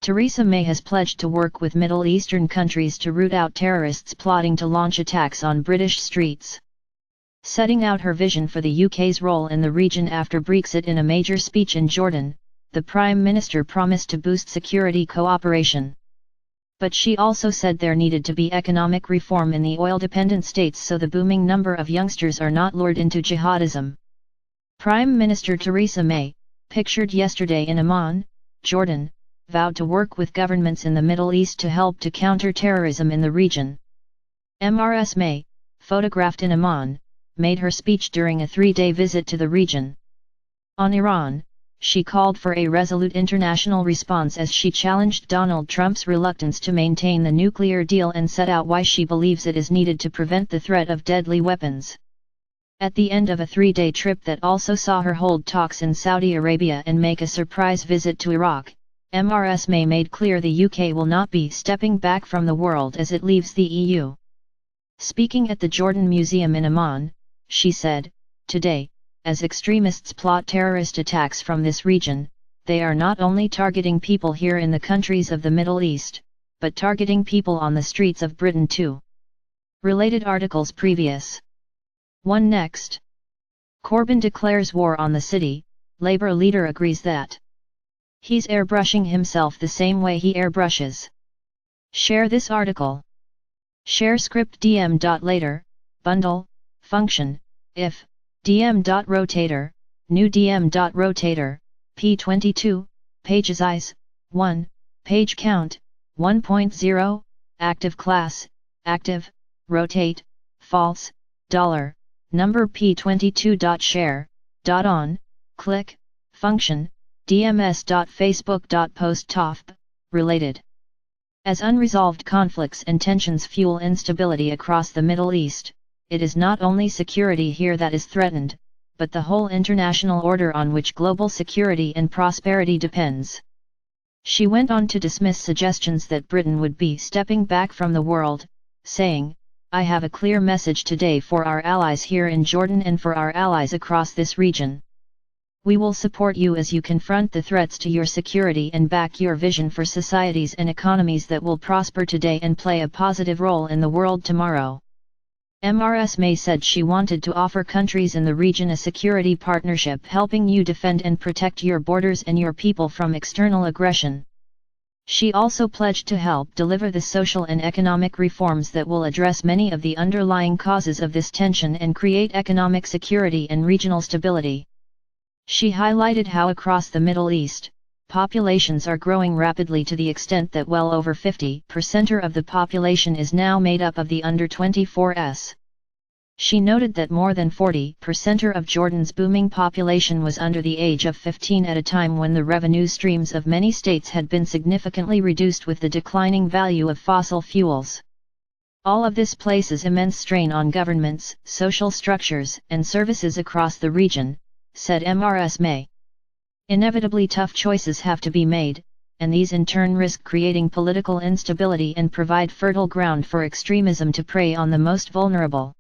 Theresa May has pledged to work with Middle Eastern countries to root out terrorists plotting to launch attacks on British streets. Setting out her vision for the UK's role in the region after Brexit in a major speech in Jordan, the Prime Minister promised to boost security cooperation. But she also said there needed to be economic reform in the oil-dependent states so the booming number of youngsters are not lured into jihadism. Prime Minister Theresa May, pictured yesterday in Amman, Jordan, vowed to work with governments in the Middle East to help to counter terrorism in the region. Ms. May, photographed in Amman, made her speech during a 3-day visit to the region. On Iran, she called for a resolute international response as she challenged Donald Trump's reluctance to maintain the nuclear deal and set out why she believes it is needed to prevent the threat of deadly weapons. At the end of a 3-day trip that also saw her hold talks in Saudi Arabia and make a surprise visit to Iraq, Ms. May made clear the UK will not be stepping back from the world as it leaves the EU. Speaking at the Jordan Museum in Amman, she said, "Today, as extremists plot terrorist attacks from this region, they are not only targeting people here in the countries of the Middle East, but targeting people on the streets of Britain too." Related articles previous. 1 Next. Corbyn declares war on the city, Labour leader agrees that he's airbrushing himself the same way he airbrushes. Share this article. Share script dm.later, bundle, function, if, dm.rotator, new dm.rotator, p22, page size, 1, page count, 1.0, active class, active, rotate, false, $, number p22.share.on, click, function, dms.facebook.post related. As unresolved conflicts and tensions fuel instability across the Middle East, it is not only security here that is threatened, but the whole international order on which global security and prosperity depends. She went on to dismiss suggestions that Britain would be stepping back from the world, saying, "I have a clear message today for our allies here in Jordan and for our allies across this region. We will support you as you confront the threats to your security and back your vision for societies and economies that will prosper today and play a positive role in the world tomorrow." Ms. May said she wanted to offer countries in the region a security partnership helping you defend and protect your borders and your people from external aggression. She also pledged to help deliver the social and economic reforms that will address many of the underlying causes of this tension and create economic security and regional stability. She highlighted how across the Middle East, populations are growing rapidly to the extent that well over 50% of the population is now made up of the under 24s. She noted that more than 40% of Jordan's booming population was under the age of 15 at a time when the revenue streams of many states had been significantly reduced with the declining value of fossil fuels. All of this places immense strain on governments, social structures, and services across the region, said Ms. May. Inevitably tough choices have to be made, and these in turn risk creating political instability and provide fertile ground for extremism to prey on the most vulnerable.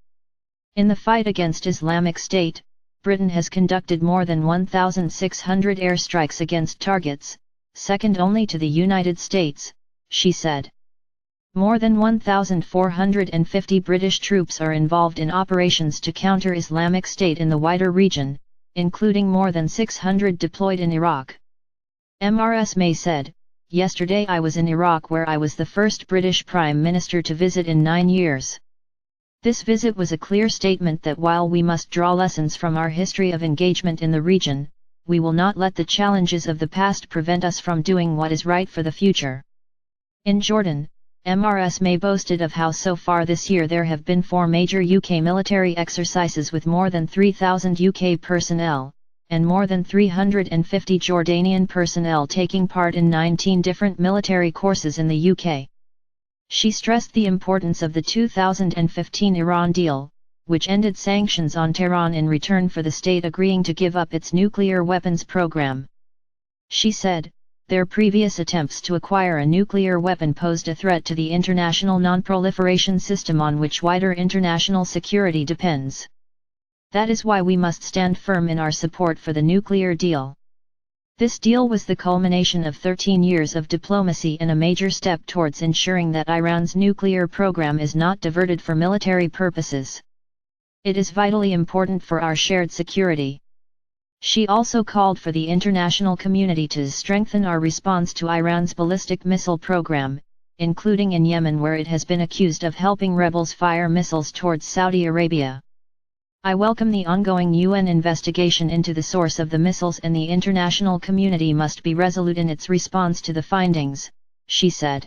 In the fight against Islamic State, Britain has conducted more than 1,600 airstrikes against targets, second only to the United States, she said. More than 1,450 British troops are involved in operations to counter Islamic State in the wider region, including more than 600 deployed in Iraq. Ms. May said, "Yesterday I was in Iraq where I was the first British Prime Minister to visit in 9 years. This visit was a clear statement that while we must draw lessons from our history of engagement in the region, we will not let the challenges of the past prevent us from doing what is right for the future." In Jordan, Ms. May boasted of how so far this year there have been 4 major UK military exercises with more than 3,000 UK personnel, and more than 350 Jordanian personnel taking part in 19 different military courses in the UK. She stressed the importance of the 2015 Iran deal, which ended sanctions on Tehran in return for the state agreeing to give up its nuclear weapons program. She said, "Their previous attempts to acquire a nuclear weapon posed a threat to the international non-proliferation system on which wider international security depends. That is why we must stand firm in our support for the nuclear deal. This deal was the culmination of 13 years of diplomacy and a major step towards ensuring that Iran's nuclear program is not diverted for military purposes. It is vitally important for our shared security. She also called for the international community to strengthen our response to Iran's ballistic missile program, including in Yemen, where it has been accused of helping rebels fire missiles towards Saudi Arabia. I welcome the ongoing UN investigation into the source of the missiles, and the international community must be resolute in its response to the findings, she said.